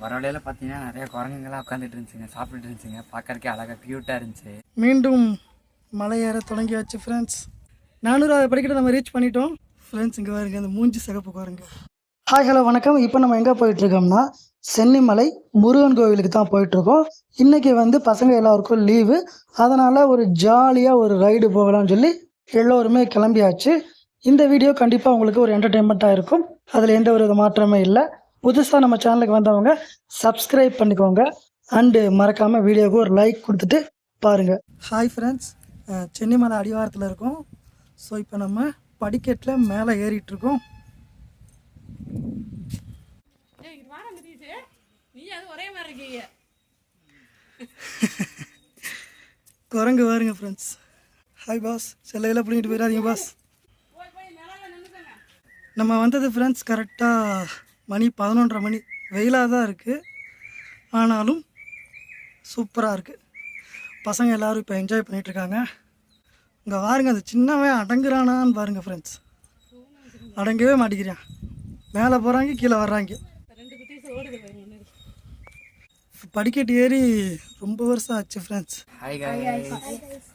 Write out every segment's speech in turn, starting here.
வர வழியில் பார்த்தீங்கன்னா நிறைய குரங்குங்களாம் உட்காந்துட்டு இருந்துச்சுங்க, சாப்பிட்டுட்டு இருந்துச்சுங்க. பார்க்கறக்கே அழகாக க்யூட்டாக இருந்துச்சு. மீண்டும் மலை ஏற தொடங்கியாச்சு ஃப்ரெண்ட்ஸ். 400 படிக்கிட்ட நம்ம ரீச் பண்ணிட்டோம் ஃப்ரெண்ட்ஸ். இங்கே பாருங்க அந்த மூஞ்சி சிகப்பு பாருங்க. ஹாய் ஹலோ வணக்கம். இப்போ நம்ம எங்கே போயிட்டுருக்கோம்னா சென்னிமலை முருகன் கோவிலுக்கு தான் போயிட்டுருக்கோம். இன்றைக்கி வந்து பசங்க எல்லாருக்கும் லீவு, அதனால் ஒரு ஜாலியாக ஒரு ரைடு போகலாம்னு சொல்லி எல்லோருமே கிளம்பியாச்சு. இந்த வீடியோ கண்டிப்பாக உங்களுக்கு ஒரு என்டர்டெயின்மெண்ட்டாக இருக்கும், அதில் எந்த ஒரு மாற்றமே இல்லை. புதுசாக நம்ம சேனலுக்கு வந்தவங்க சப்ஸ்கிரைப் பண்ணிக்கோங்க அண்டு மறக்காமல் வீடியோவுக்கு ஒரு லைக் கொடுத்துட்டு பாருங்கள். ஹாய் ஃப்ரெண்ட்ஸ், சென்னிமலை அடிவாரத்தில் இருக்கோம். ஸோ இப்போ நம்ம படிக்கட்டில் மேலே ஏறிட்டுருக்கோம். குரங்கு பாருங்க ஃப்ரெண்ட்ஸ். ஹாய் பாஸ், செல்லையெல்லாம் பிடிங்கிட்டு போயிடாதீங்க பாஸ். நம்ம வந்தது ஃப்ரெண்ட்ஸ் கரெக்டாக மணி 11:30 மணி. வெயிலாக தான் இருக்குது, ஆனாலும் சூப்பராக இருக்குது. பசங்க எல்லோரும் இப்போ என்ஜாய் பண்ணிகிட்ருக்காங்க. இங்கே பாருங்க, அந்த சின்னவன் அடங்குறானான்னு பாருங்கள் ஃப்ரெண்ட்ஸ். அடங்கவே மாட்டேங்கிறான். மேலே போகிறாங்க, கீழே வர்றாங்க. படிக்கட்டு ஏறி ரொம்ப வருஷம் ஆச்சு ஃப்ரெண்ட்ஸ். Hi guys.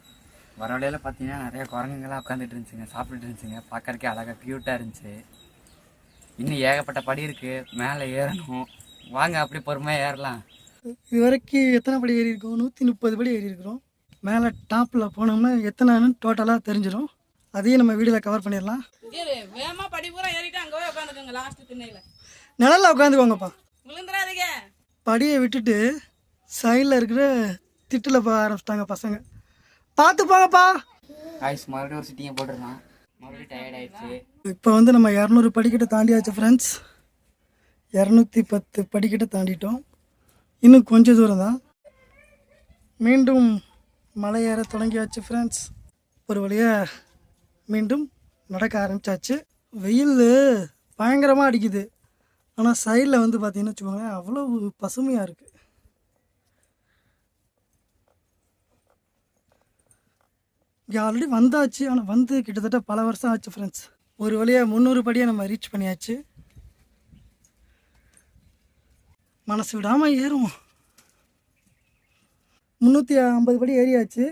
வர வழியில் பார்த்தீங்கன்னா நிறைய குரங்குங்களாம் உட்காந்துட்டு இருந்துச்சுங்க, சாப்பிட்டுட்டு இருந்துச்சுங்க. பார்க்கறக்கே அழகாக க்யூட்டாக இருந்துச்சு. இன்னும் ஏகப்பட்ட படி இருக்குது, மேலே ஏறணும். வாங்க அப்படி பொறுமையாக ஏறலாம். இது வரைக்கும் எத்தனை படி ஏறி இருக்கோம்? 130 படி ஏறி இருக்கிறோம். மேலே டாப்பில் போனோம்னா எத்தனைன்னு டோட்டலாக தெரிஞ்சிடும். அதையும் நம்ம வீடியோவில் கவர் பண்ணிடலாம். நிழலில் உட்காந்துக்கோங்கப்பா. படியை விட்டுட்டு சைடில் இருக்கிற திட்டில் போக ஆரம்பிச்சிட்டாங்க பசங்க. பார்த்து போங்கப்பா. காய்ஸ் மறுபடியும் ஒரு சிட்டிங்க போட்டுருலாம், மறுபடியும் டயர்ட் ஆயிடுச்சு. இப்போ வந்து நம்ம 200 படிக்கிட்ட தாண்டியாச்சு ஃப்ரெண்ட்ஸ். 210 படிக்கிட்ட தாண்டிட்டோம். இன்னும் கொஞ்சம் தூரம் தான். மீண்டும் மலை ஏற தொடங்கியாச்சு ஃப்ரெண்ட்ஸ். ஒரு வழியாக மீண்டும் நடக்க ஆரம்பித்தாச்சு. வெயில் பயங்கரமாக அடிக்குது, ஆனால் சைடில் வந்து பார்த்திங்கன்னு வச்சுக்கோங்களேன் அவ்வளோ பசுமையாக இருக்குது. இங்கே ஆல்ரெடி வந்தாச்சு, ஆனால் வந்து கிட்டத்தட்ட பல வருஷம் ஆச்சு ஃப்ரெண்ட்ஸ். ஒரு வழியாக 300 படியை நம்ம ரீச் பண்ணியாச்சு. மனசு விடாமல் ஏறும். 350 படி ஏறியாச்சு.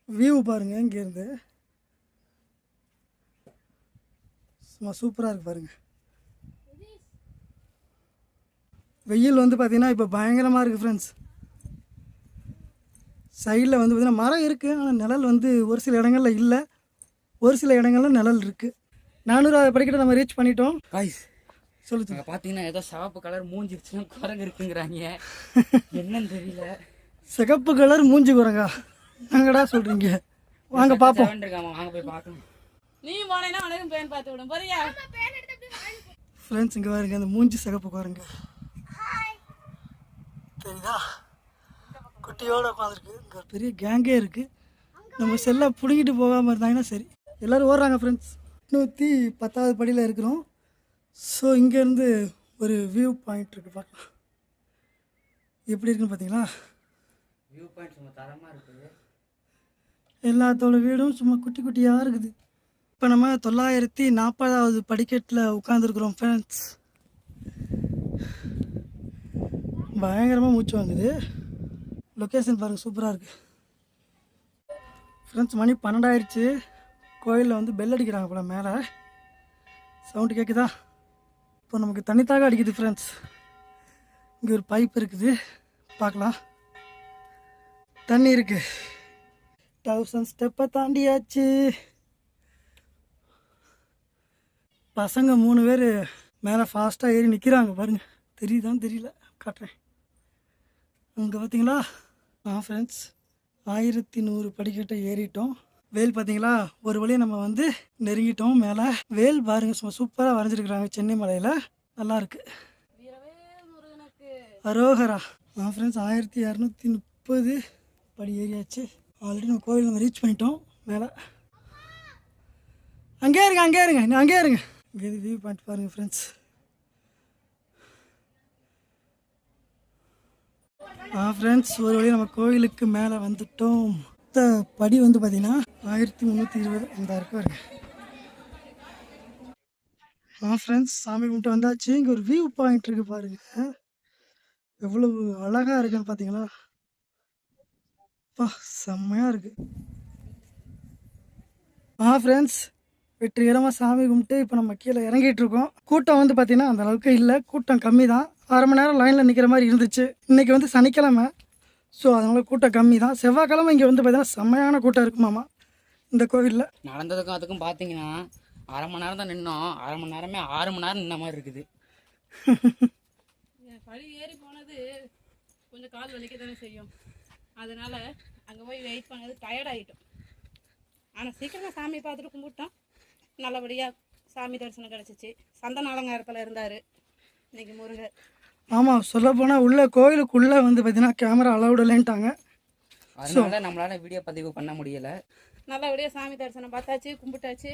வியூ பாருங்கள், இங்கேருந்து சும்மா சூப்பராக இருக்குது பாருங்கள். வெயில் வந்து பார்த்திங்கன்னா இப்போ பயங்கரமாக இருக்குது ஃப்ரெண்ட்ஸ். சைடில் வந்து பார்த்திங்கன்னா மரம் இருக்குது, ஆனால் நிழல் வந்து ஒரு சில இடங்களில் இல்லை, ஒரு சில இடங்களில் நிழல் இருக்குது. 400 படிக்கிட்ட நம்ம ரீச் பண்ணிட்டோம். காய்ஸ் சொல்லுங்க. பார்த்தீங்கன்னா ஏதோ சிவப்பு கலர் மூஞ்சிருச்சுன்னா குரங்கு இருக்குங்கிறாங்க, என்னன்னு தெரியல. சிகப்பு கலர் மூஞ்சி குரங்கா? நாங்கடா சொல்கிறீங்க, வாங்க பார்ப்போம். வாங்க போய் பார்க்கணும். நீ போனேன்னா உனக்கும் பேன் பார்த்து விடும் போறியா ஃப்ரெண்ட்ஸ். இங்கே பாருங்க அந்த மூஞ்சி சிகப்பு குரங்கு தெரியுதா? குட்டியோடு உட்காந்துருக்கு. இங்கே பெரிய கேங்கே இருக்குது. நம்ம செல்லை பிடிங்கிட்டு போகாமல் இருந்தாங்கன்னா சரி. எல்லோரும் ஓடுறாங்க ஃப்ரெண்ட்ஸ். 110வது படியில் இருக்கிறோம். ஸோ இங்கேருந்து ஒரு வியூ பாயிண்ட் இருக்குது, பார்க்கலாம் எப்படி இருக்குன்னு பார்த்தீங்களா? வியூ பாயிண்ட் சும்மா தரமாக இருக்குது. எல்லாத்தோட வீடும் சும்மா குட்டி குட்டியாக இருக்குது. இப்போ நம்ம 940வது படிக்கட்டில் உட்காந்துருக்குறோம் ஃப்ரெண்ட்ஸ். பயங்கரமாக மூச்சு வாங்குது. லொக்கேஷன் பாருங்கள், சூப்பராக இருக்குது ஃப்ரெண்ட்ஸ். மணி 12 ஆயிடுச்சு. கோயிலில் வந்து பெல் அடிக்கிறாங்க போல, மேலே சவுண்டு கேட்குதா? இப்போ நமக்கு தண்ணித்தாக அடிக்குது ஃப்ரெண்ட்ஸ். இங்கே ஒரு பைப் இருக்குது, பார்க்கலாம். தண்ணி இருக்குது. 1000 ஸ்டெப்பை தாண்டியாச்சு. பசங்க 3 பேர் மேலே ஃபாஸ்ட்டாக ஏறி நிற்கிறாங்க பாருங்கள். தெரியுதான்னு தெரியல, காட்டுறேன். அங்கே பார்த்தீங்களா? ஃப்ரெண்ட்ஸ் 1100 படிக்கட்டை ஏறிட்டோம். வேல் பார்த்தீங்களா? ஒரு வழியாக நம்ம வந்து நெருங்கிட்டோம் மேலே. வேல் பாருங்கள், சும்மா சூப்பராக வரைஞ்சிருக்கிறாங்க சென்னிமலையில், நல்லாயிருக்கு. அரோகரா. ஃப்ரெண்ட்ஸ் 1230 படி ஏறியாச்சு. ஆல்ரெடி நம்ம கோவில் நம்ம ரீச் பண்ணிட்டோம் மேலே. அங்கே இருங்க, அங்கே இருங்க, இன்னும் அங்கே இருங்க. இங்கே வியூ பாயிண்ட் பாருங்கள் ஃப்ரெண்ட்ஸ். ஃப்ரெண்ட்ஸ் ஒரு வழியாக நம்ம கோவிலுக்கு மேலே வந்துட்டோம். படி வந்து பார்த்தீங்கன்னா 1320 அந்த இருக்கு பாருங்க. ஃப்ரெண்ட்ஸ் சாமி கும்பிட்டு வந்தாச்சு. இங்கே ஒரு வியூ பாயிண்ட் இருக்குது பாருங்கள். எவ்வளவு அழகாக இருக்குன்னு பார்த்தீங்களா? அப்பா செம்மையாக இருக்குது. ஃப்ரெண்ட்ஸ், வெற்றிகரமாக சாமி கும்பிட்டு இப்போ நம்ம கீழே இறங்கிட்டு இருக்கோம். கூட்டம் வந்து பார்த்திங்கன்னா அந்த அளவுக்கு இல்லை, கூட்டம் கம்மி தான். 1/2 மணி நேரம் லைனில் நிற்கிற மாதிரி இருந்துச்சு. இன்றைக்கி வந்து சனிக்கிழமை, ஸோ அதனால் கூட்டம் கம்மி தான். செவ்வாய்க்கிழமை இங்கே வந்து பார்த்திங்கன்னா செம்மையான கூட்டம் இருக்குமாமா இந்த கோவிலில். நடந்ததுக்கும் அதுக்கும் பார்த்தீங்கன்னா 1/2 மணி நேரம் தான் நின்னோம். 1/2 மணி நேரமே 6 மணி நேரம் நின்ன மாதிரி இருக்குது. படி ஏறி போனது கொஞ்சம் கால் வலிக்க தானே செய்யும். அதனால அங்கே போய் வெயிட் பண்ணது டயர்ட் ஆகிட்டோம். ஆனால் சீக்கிரமாக சாமி பார்த்துட்டு கும்பிட்டோம். நல்லபடியாக சாமி தரிசனம் கிடச்சிச்சு. சந்தன அலங்காரத்தில் இருந்தார் இன்னைக்கு முருகர். ஆமாம், சொல்லப்போனால் உள்ள கோயிலுக்குள்ளே வந்து பார்த்தீங்கன்னா கேமரா அலௌடு இல்லைன்ட்டாங்க. அதனால நம்மளால் வீடியோ பதிவு பண்ண முடியலை. நல்லபடியாக சாமி தரிசனம் பார்த்தாச்சு, கும்பிட்டாச்சு,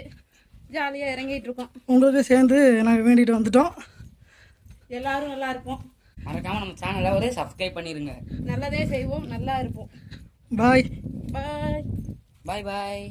ஜாலியாக இறங்கிட்டு இருக்கோம். உங்களுக்கு சேர்ந்து நாங்கள் வேண்டிட்டு வந்துட்டோம். எல்லாரும் நல்லா இருப்போம். மறக்காமல் நம்ம சேனலை ஒரே சப்ஸ்கிரைப் பண்ணிடுங்க. நல்லதே செய்வோம், நல்லா இருப்போம். பாய் பாய். பாய் பாய்.